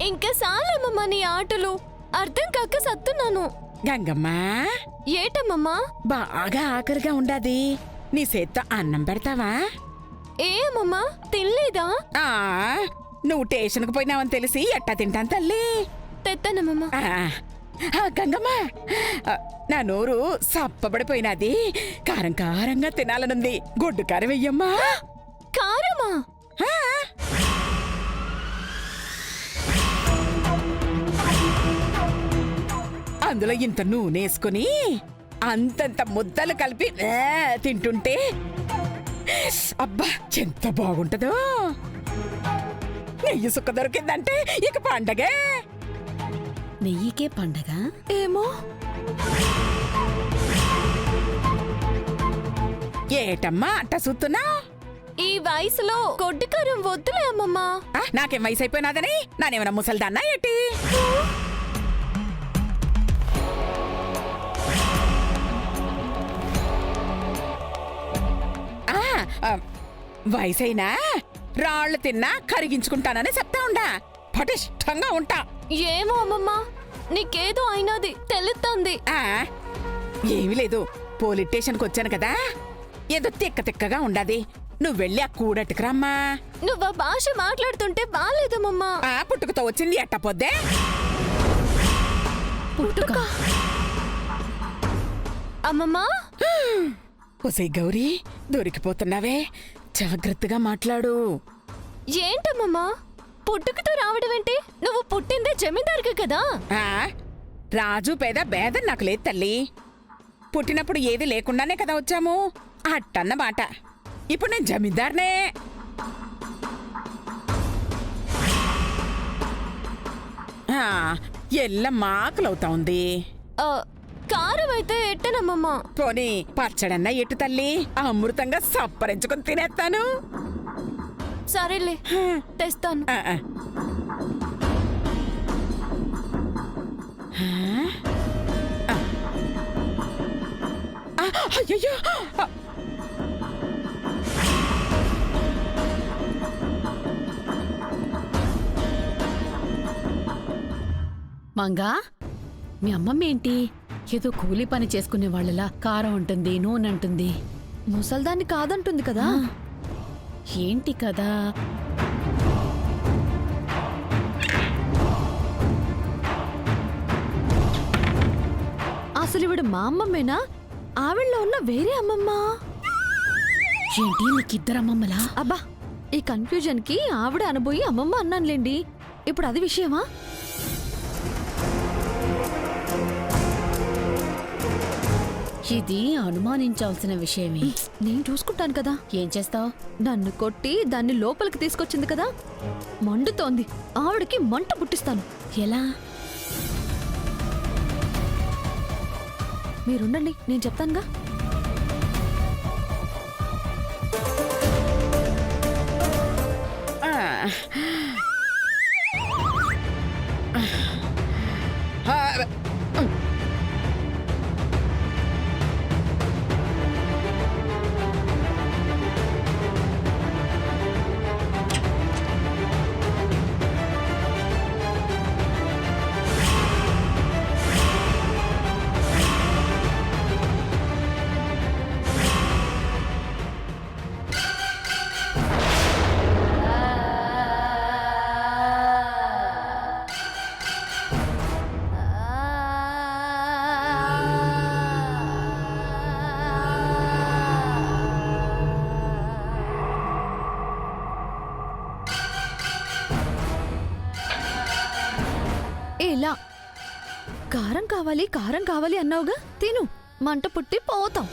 ఇంకా సాలమ్మమ్మ నీ ఆటలు అర్థం కాక సత్తున్నాను. గంగమ్మా ఏటమ్మమ్మా? బాగా ఆకలిగా ఉండాది, నీ చేత్తో అన్నం పెడతావా? ఏమమ్మా తినలేదా? ఆ నువ్వు స్టేషన్కు పోయినావని తెలిసి ఎట్టా తింటాను తల్లి. తెత్తనమ్మమ్మ. గంగమ్మ, నా నోరు సప్పబడిపోయినది, కారం కారంగా తినాలనుంది. గొడ్డు కారం వెయ్యమ్మా. కారమా? అందులో ఇంత నూనె వేసుకుని అంతంత ముద్దలు కలిపి తింటుంటే అబ్బా ఎంత బాగుంటదో. నెయ్యి సుక్క దొరికిందంటే ఇక పండగే. నెయ్యికే పండగ ఏమో. ఏటమ్మా అట్ట చూస్తున్నా? ఈ వయసులో గొడ్డు కారం వద్దులే అమ్మమ్మా. నాకేం వయసు అయిపోయినాదని నానేమన్నా ముసల్దాన్నా ఏంటి? వయసైనా రాళ్లు తిన్నా కరిగించుకుంటానని చెప్తా ఉండా. పటిష్టంగా ఉంటా. ఏమో అమ్మమ్మా, నీకేదో అయినది తెలుస్తుంది. ఏమీ లేదు, పోలీస్ స్టేషన్కి వచ్చాను కదా, ఏదో తిక్క తిక్కగా ఉండాది. నువ్వు వెళ్ళి ఆ కూడట్టుకురమ్మా. నువ్వు ఆ భాష మాట్లాడుతుంటే బాలేదమ్మమ్మా. పుట్టుకతో వచ్చింది ఎట్టపోద్దే. పుట్టుక అమ్మమ్మా. ఒసే గౌరీ, దొరికిపోతున్నావే, జాగ్రత్తగా మాట్లాడు. ఏంటమ్మమ్మా పుట్టుకతో రావడం ఏంటి? నువ్వు పుట్టిందే జమీందారుకి కదా. రాజు పేద భేదం నాకు లేదు తల్లి. పుట్టినప్పుడు ఏది లేకుండానే కదా వచ్చాము, అట్టన్నమాట. ఇప్పుడు నేను జమీందార్నే. ఎల్లమ్మా ఆకలవుతా ఉంది. కారం అయితే ఎట్టనమ్మమ్మా. పోనీ పచ్చడన్నా ఎట్టు తల్లి, అమృతంగా సప్పరించుకొని తినేస్తాను. సరేలే తెస్తాను. అయ్యో, మంగా, మీ అమ్మమ్మ ఏంటి ఏదో కూలీ పని చేసుకునే వాళ్ళలా కారం ఉంటుంది, నూనె అంటుంది. ముసల్దాన్ని కాదంటుంది కదా. ఏంటి కదా? అసలు ఇవిడ మా అమ్మమ్మేనా? ఆవిడలో ఉన్న వేరే అమ్మమ్మ ఏంటి? నీకిద్దరమ్మమ్మలా? అబ్బా, ఈ కన్ఫ్యూజన్ కి ఆవిడ అనబోయి అమ్మమ్మ అన్నానులేండి. ఇప్పుడు అది విషయమా? ఇది అనుమానించాల్సిన విషయమే. నేను చూసుకుంటాను కదా. ఏం చేస్తావు? నన్ను కొట్టి దాన్ని లోపలికి తీసుకొచ్చింది కదా, మండుతోంది. ఆవిడకి మంట పుట్టిస్తాను. ఎలా? మీరుండండి, నేను చెప్తానుగా. ఇలా కారం కావాలి కారం కావాలి అన్నావుగా, తిను, మంట పుట్టి పోతాం.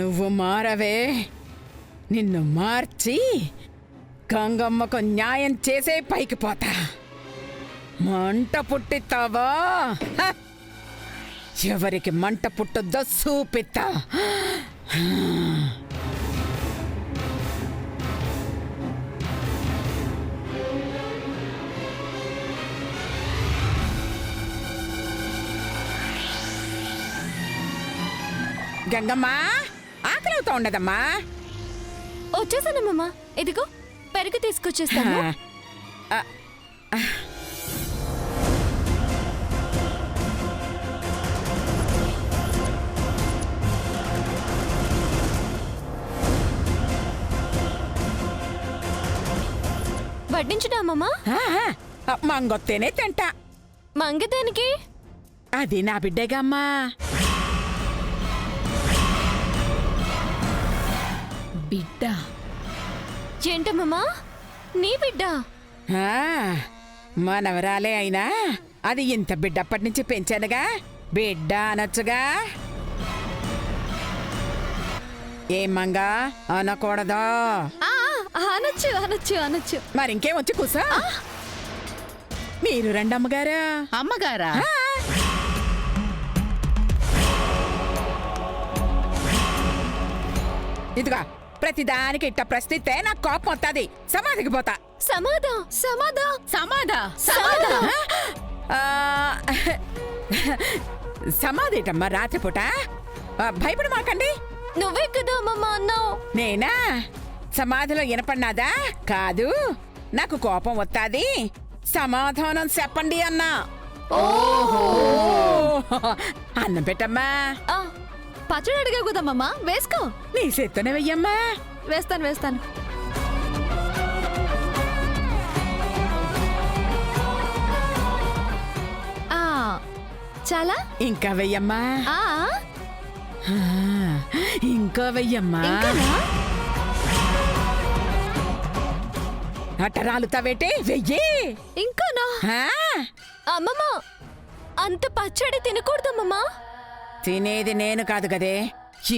నువ్వు మారవే, నిన్ను మార్చి గంగమ్మకు న్యాయం చేసే పైకి పోతా. మంట పుట్టిస్తావా? ఎవరికి మంట పుట్టుద్దో చూపిస్తా. గంగమ్మ ఆకలివుతా ఉండదమ్మా. వచ్చేసానమ్మా, ఇదిగో పెరుగు తీసుకొచ్చేస్తాను. ఆ, ఆ. వడ్డించుదామమ్మా. మంగొత్తేనే తింటా. మంగదేనికి? అది నా బిడ్డేగమ్మా. బిడ్డ ఏంటమ్మా నీ బిడ్డ? మనవరాలే అయినా అది ఇంత బిడ్డప్పటి నుంచి పెంచానుగా, బిడ్డ అనొచ్చుగా. ఏం మంగా అనకూడదా? అనొచ్చు అనొచ్చు అనొచ్చు. మరింకేం వచ్చి కూసా. మీరు రండి అమ్మగారు. అమ్మగారా? ఇదిగా ప్రతిదానికి ఇట్ట ప్రశ్నిస్తే నాకు కోపం వస్తుంది. సమాధికి పోతా. సమాధా సమాధా సమాధా సమాధా. సమాధేటమ్మా రాత్రిపూట. భయపడి మాకండి. నువ్వే కదా అమ్మమ్మ అన్నావు. నేనా సమాధిలో వినపడినాదా? కాదు, నాకు కోపం వస్తాది, సమాధానం చెప్పండి అన్నా. ఓహో, అన్నం పెట్టమ్మా. పచ్చడి అడిగావు కదమ్మా, వేసుకో. నీ చేత్తోనే వెయ్యమ్మా. వేస్తాను వేస్తాను. చాలా ఇంకా వెయ్యమ్మా. ఇంకా వెయ్యమ్మా. అట్టరాలుతావేటి? వెయ్యి. ఇంకానా? అమ్మమ్మ అంత పచ్చడి తినకూడదమ్మమ్మా. తినేది నేను కాదు కదే,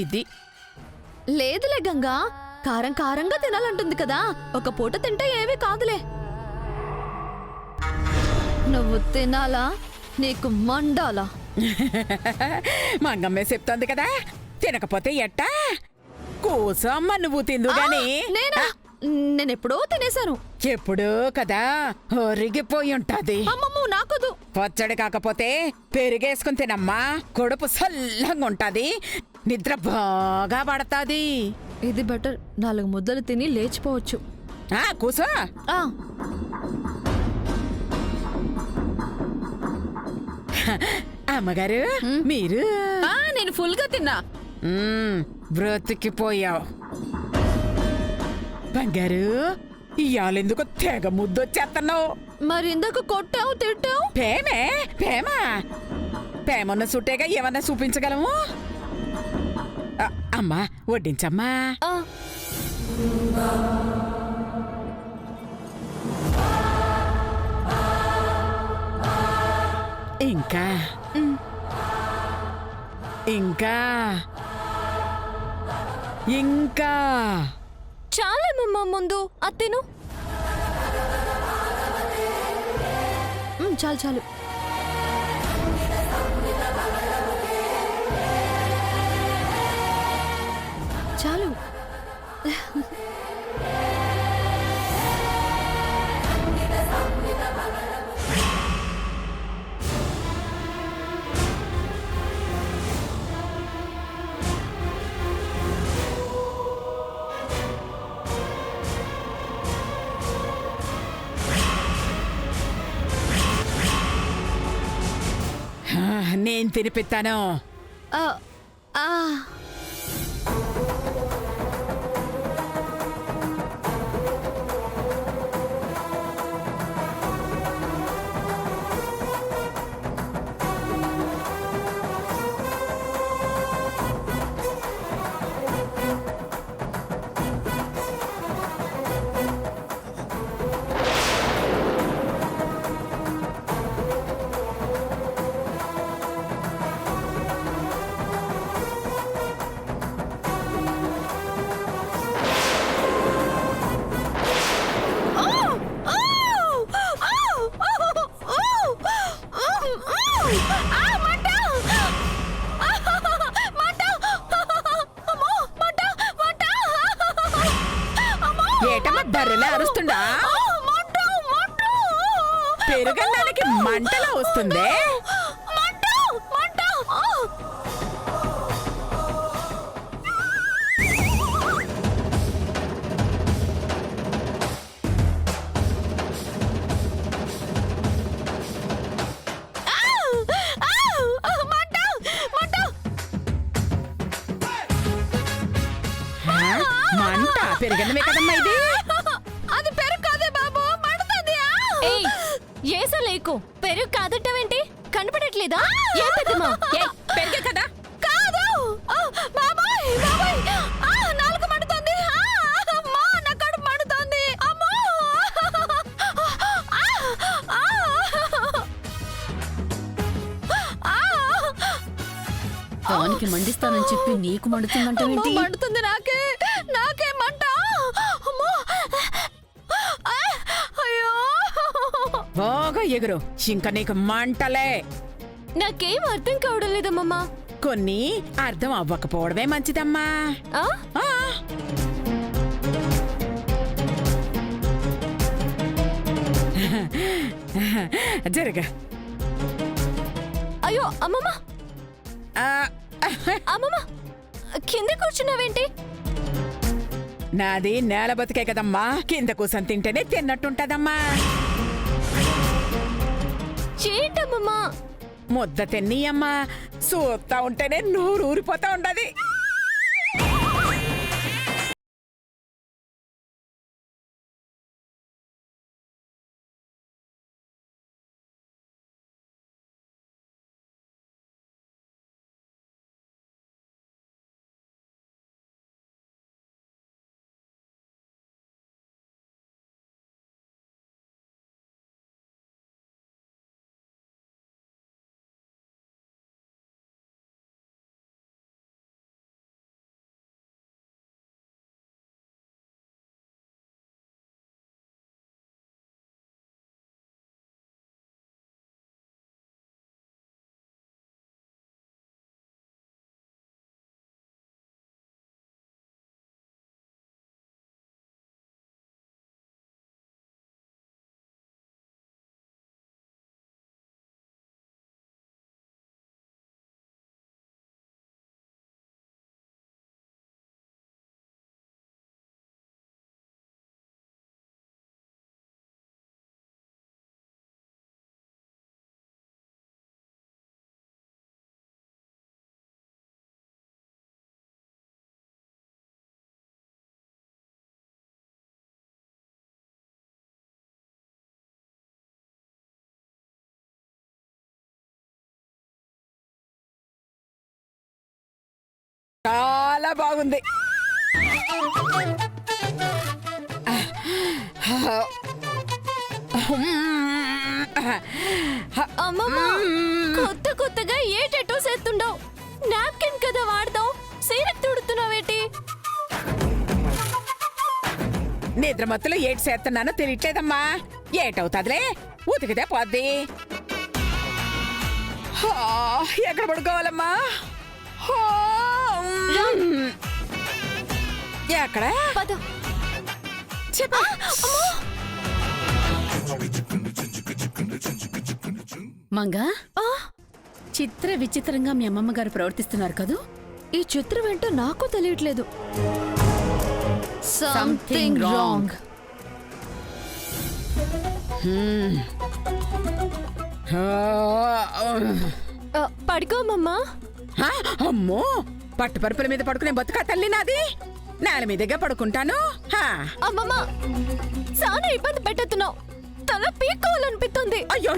ఇది. లేదులే గంగా, కారం కారంగా తినాలంటుంది కదా, ఒక పూట తింటే ఏమీ కాదులే. నువ్వు తినాలా, నీకు మండాలా? మంగమ్మే చెప్తోంది కదా, తినకపోతే ఎట్టా? కూసమ్మ, నువ్వు తిందు గాని. నేనెప్పుడో తినేశాను. ఎప్పుడూ కదా, ఒరిగిపోయి ఉంటాది. అమ్మమ్మ నాకొద్దు. పచ్చడి కాకపోతే పెరిగేసుకుని తినమ్మా, కడుపు సల్లంగా ఉంటాది, నిద్ర బాగా పడతాది. ఇది బెటర్, 4 ముద్దలు తిని లేచిపోవచ్చు. కూసో. అమ్మగారు మీరు? నేను ఫుల్ గా తిన్నా. బ్రతికిపోయావు బంగారు. ఇయాలెందుకు తెగ ముద్దొచ్చేస్తున్నావు? మరి ఇందాక కొట్టావు తిట్టావు. పేమే పేమా పేమన్న సుట్టేగా ఏమన్నా చూపించగలము. అమ్మా వడ్డించమ్మా. ఇంకా ఇంకా ఇంకా చాలేమమ్మా, ముందు అత్తేను. చాలు చాలు. చాలు. నేను తినిపిస్తాను. ఏటమ్మా బర్రెలా అరుస్తుండా? పెరుగన్నానికి మంటలా వస్తుందే. పెరిగినవే కదమ్మా ఇది. అది పెరుగు కాదే బాబు, మండుతుంది. ఏయ్ ఏసా లేకు పెరుగు కాదట్టవేంటి కనపడట్లేదా ఏ పెద్దమ్మా పెరిగే కదా. కాదు బాబాయ్, బాబాయ్ నాలుగు మండుతుంది. అమ్మా నా కడుపు మండుతుంది. అమ్మో దానికి మండిస్తానని చెప్పి నీకు మండుతుందంటేంటి? మండుతుంది నాకే, నాకే మంట. అమ్మో అయ్యో బాగా ఎగురు, ఇంకా నీకు మంటలే. నాకేం అర్థం కావడం లేదమ్మా. కొన్ని అర్థం అవ్వకపోవడమే మంచిదమ్మా. ఆ? ఆ. జరగ. అయ్యో అమ్మమ్మ ఆ, అమ్మమ్మ కింద కూర్చున్నావేంటి? నాది నేల బతికే కదమ్మా, కింద కూసని తింటేనే తిన్నట్టుంటదమ్మా. ఏంటమ్మమ్మా? ముద్ద తిన్నీయమ్మా, చూస్తా ఉంటేనే నూరు ఊరిపోతా ఉండది. చాలా బాగుంది. అమ్మమ్మ కొత్తగా ఏ టెటో చేస్తుండవు? నాప్కిన్ కదా వాడతావు, సీరక్ తుడుతున్నావేటి? నిద్ర మత్తులో ఏటి చేస్తున్నానో తెలియట్లేదమ్మా. ఏటవుతుందిలే, ఉతికితే పోద్ది. ఎక్కడ పడుకోవాలమ్మా? ఎక్కడ పద. చెప్పా. మంగా చిత్ర విచిత్రంగా మీ అమ్మమ్మ గారు ప్రవర్తిస్తున్నారు కదూ? ఈ చిత్రం ఏంటో నాకు తెలియట్లేదు. Something wrong. పడుకోమమ్మా. అమ్మో, పట్టుపరుపుల మీద పడుకునే బతుకా తల్లి నాది. నేల మీదగా పడుకుంటాను. అమ్మమ్మ చాలా ఇబ్బంది పెట్టేస్తున్నావు, తల పీక్కోవాలనిపిస్తుంది. అయ్యో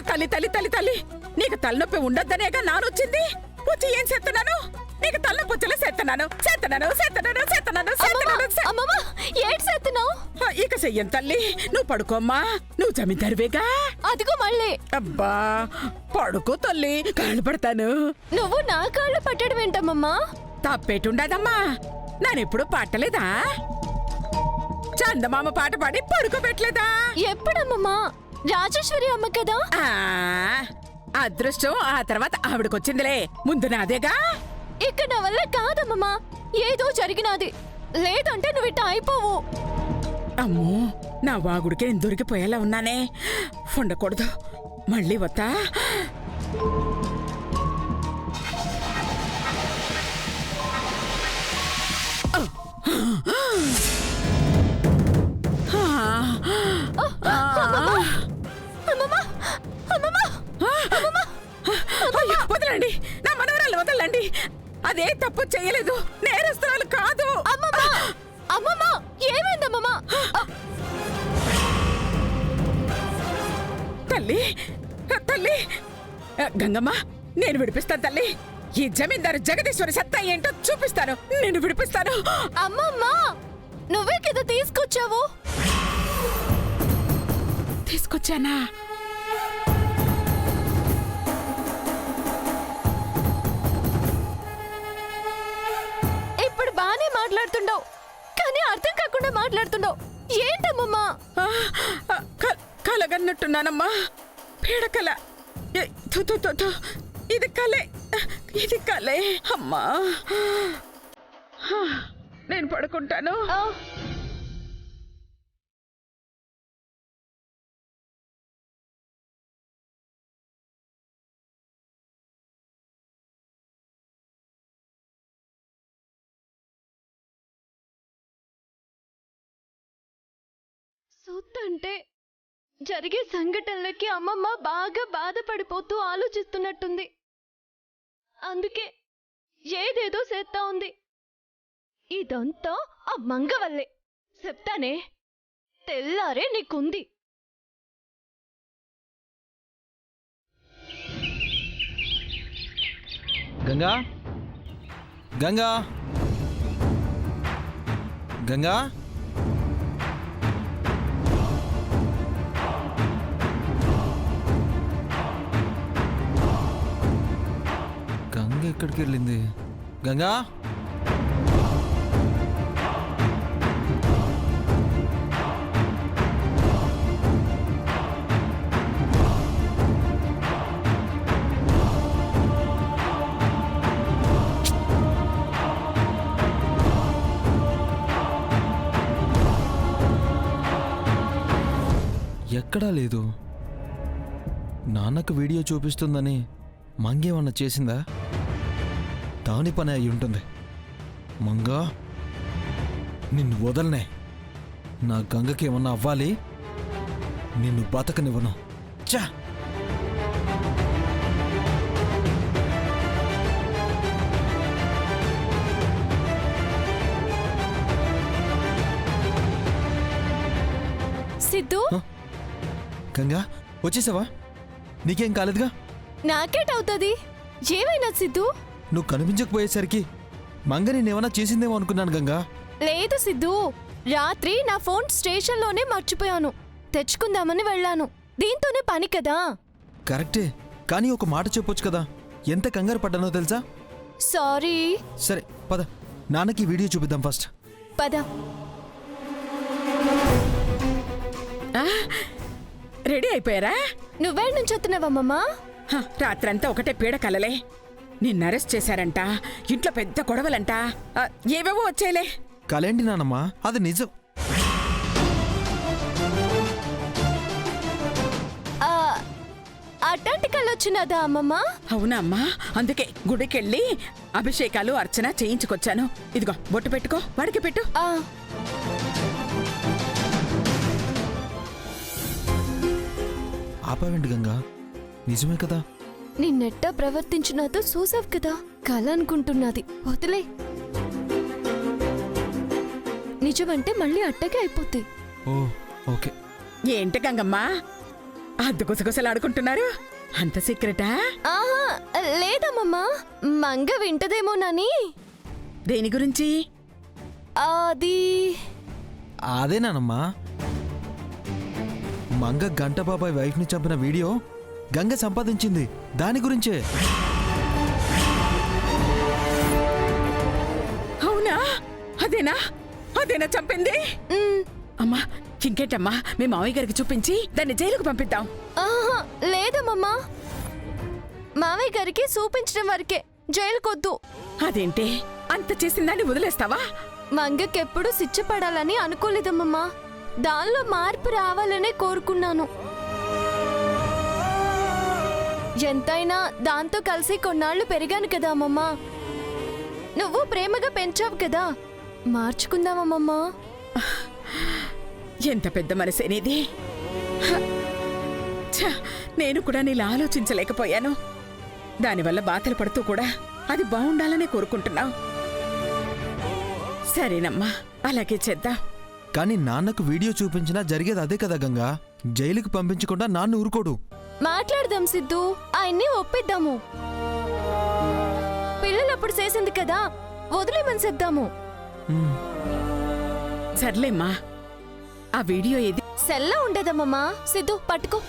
తల్లి తల్లి తల్లి తల్లి, నీకు తలనొప్పి ఉండొద్దనేగా నానొచ్చింది. వచ్చి ఏం చేస్తున్నాను? నీకు తలనొప్పి వచ్చేలా చేస్తున్నాను. అమ్మమ్మ ఏడ్ చేస్తున్నావు? ఇక చెయ్యం తల్లి, నువ్వు పడుకోమ్మా. నువ్వు జమీందారువేగా. అదిగో మళ్ళీ. అబ్బా పడుకో తల్లి, కాళ్ళు పడతాను. నువ్వు నా కాళ్ళు పట్టడం ఏంటమ్మమ్మా? తప్పేటుండదమ్మా, నేనెప్పుడు పట్టలేదా? చందమామ పాట పాడి పడుకోబెట్టలేదా? ఎప్పుడమ్మమ్మా? రాజేశ్వరి అమ్మ కదా. అదృష్టం ఆ తర్వాత ఆవిడకొచ్చిందిలే, ముందు నాదేగా. ఇక నా వల్ల కాదమ్మమ్మా, ఏదో జరిగినది. లేదంటే నువ్వు ఇట్ట అయిపోవు. అమ్మో, నా వాగుడికి నేను దొరికిపోయేలా ఉన్నానే. ఉండకూడదు, మళ్ళీ వస్తా. వదలండి, నా మనవరాలు వదలండి. అదే తప్పు చేయలేదు, నేరస్తురాలు కాదు. అమ్మమ్మ ఏమైందమ్మమ్మ? తల్లి తల్లి గంగమ్మ, నేను విడిపిస్తాను తల్లి. ఈ జమీందారు జగదీశ్వరి సత్తా ఏంటో చూపిస్తాను. నేను విడిపిస్తాను. అమ్మమ్మ నువ్వే కదా తీసుకొచ్చావు. తీసుకొచ్చానా? ఇప్పుడు బానే మాట్లాడుతుండవు, కానీ అర్థం కాకుండా మాట్లాడుతుండవు. ఏంటమ్మమ్మా? కలగన్నట్టున్నానమ్మా. పీడకల. ఇది కలే, ఇది కలే అమ్మా. నేను పడుకుంటాను. సొత్తంటే జరిగే సంఘటనలకి అమ్మమ్మ బాగా బాధపడిపోతూ ఆలోచిస్తున్నట్టుంది. అందుకే ఏదేదో చేస్తా ఉంది. ఇదంతా ఆ మంగ వల్లే. చెప్తానే, తెల్లారే నీకుంది. గంగా, గంగా, గంగా, గంగ ఎక్కడికి వెళ్ళింది? గంగా, ఎక్కడా లేదు. నాన్నకు వీడియో చూపిస్తుందని మంగేమన్నా చేసిందా? దాని పని అయి ఉంటుంది. మంగా, నిన్ను వదలనే. నా గంగకి ఏమన్నా అవ్వాలి, నిన్ను బతకనివ్వను. చా! సిద్ధు, గంగా, వచ్చేసావా? నీకేం కాలేదుగా? నాకేటవుతుంది? ఏమైనా సిద్ధు? నువ్వు కనిపించకపోయేసరికి మంగ నేనేమన్నా చేసిందేమో అనుకున్నాను గంగా. లేదు సిద్ధు, రాత్రి నా ఫోన్ స్టేషన్లోనే మర్చిపోయాను. తెచ్చుకుందామని వెళ్ళాను. దీంతోనే పని కదా. కరెక్టే, కానీ ఒక మాట చెప్పొచ్చు కదా. ఎంత కంగారు పడ్డానో తెలుసా? సారీ. సరే పద, నాన్నకి వీడియో చూపిద్దాం ఫస్ట్. పద. రెడీ అయిపోయారా? నువ్వేళ్ళ నుంచి వస్తున్నావమ్మమ్మా? రాత్రంతా ఒకటే పీడ కలలే. నిన్ను అరెస్ట్ చేశారంట, ఇంట్లో పెద్ద గొడవలంట, ఏవేవో వచ్చాయిలే. కలేండి నానమ్మా, అది నిజం. అట్లాంటి కళ్ళు వచ్చినదా అమ్మమ్మ? అవునా అమ్మా, అందుకే గుడికెళ్ళి అభిషేకాలు అర్చన చేయించుకొచ్చాను. ఇదిగో బొట్టు పెట్టుకో, వాడికి పెట్టు. ఆపావేంటి గంగా? నిజమే కదా. నిన్నెట్టా ప్రవర్తించినాతో చూసావు కదా. కల అనుకుంటున్నది, వదిలే. నిజమంటే మళ్ళీ అట్టగే అయిపోద్ది. ఓ ఓకే. ఏంటి గంగమ్మా అద్దు గుసగుసలాడుకుంటున్నారు? అంత సీక్రెటా? ఆహా, లేదమ్మమ్మా, మంగ వింటదేమోనని. దేని గురించి? అది అదేనానమ్మా, మంగ గంట బాబాయ్ వైఫ్ ని చంపిన వీడియో గంగ సంపాదించింది, దాని గురించే. అవునా? అదేనా అదేనా చంపింది? అమ్మా ఇంకేంటమ్మా, మీ మావయ్య గారికి చూపించి దాన్ని జైలుకు పంపిద్దాం. ఆహా, లేదమ్మమ్మా, మావయ్య గారికి చూపించడం వరకే, జైలుకొద్దు. అదేంటి అంత చేసిన దాన్ని వదిలేస్తావా? మంగకెప్పుడు శిక్షపడాలని అనుకోలేదమ్మమ్మా, దానిలో మార్పు రావాలనే కోరుకున్నాను. ఎంతైనా దాంతో కలిసి కొన్నాళ్లు పెరిగాను కదా అమ్మమ్మా. నువ్వు ప్రేమగా పెంచావు కదా, మార్చుకుందామమ్మమ్మా. ఎంత పెద్ద మనసేనిది. నేను కూడా నీలా ఆలోచించలేకపోయాను. దానివల్ల బాధలు పడుతూ కూడా అది బాగుండాలనే కోరుకుంటున్నావు. సరేనమ్మా, అలాగే చేద్దాం. కానీ నాన్నకు వీడియో చూపించినా జరిగేది అదే కదా గంగా. జైలుకి పంపించకుండా నాన్న ఊరుకోడు. మాట్లాడదాం సిద్ధు, ఆయన్ని ఒప్పిద్దాము. పిల్లలప్పుడు చేసింది కదా, వదిలేమని చెప్దాము. సర్లేమ్మా, ఆ వీడియో ఏది? సెల్లా ఉండదమ్మమ్మా. సిద్ధు పట్టుకో.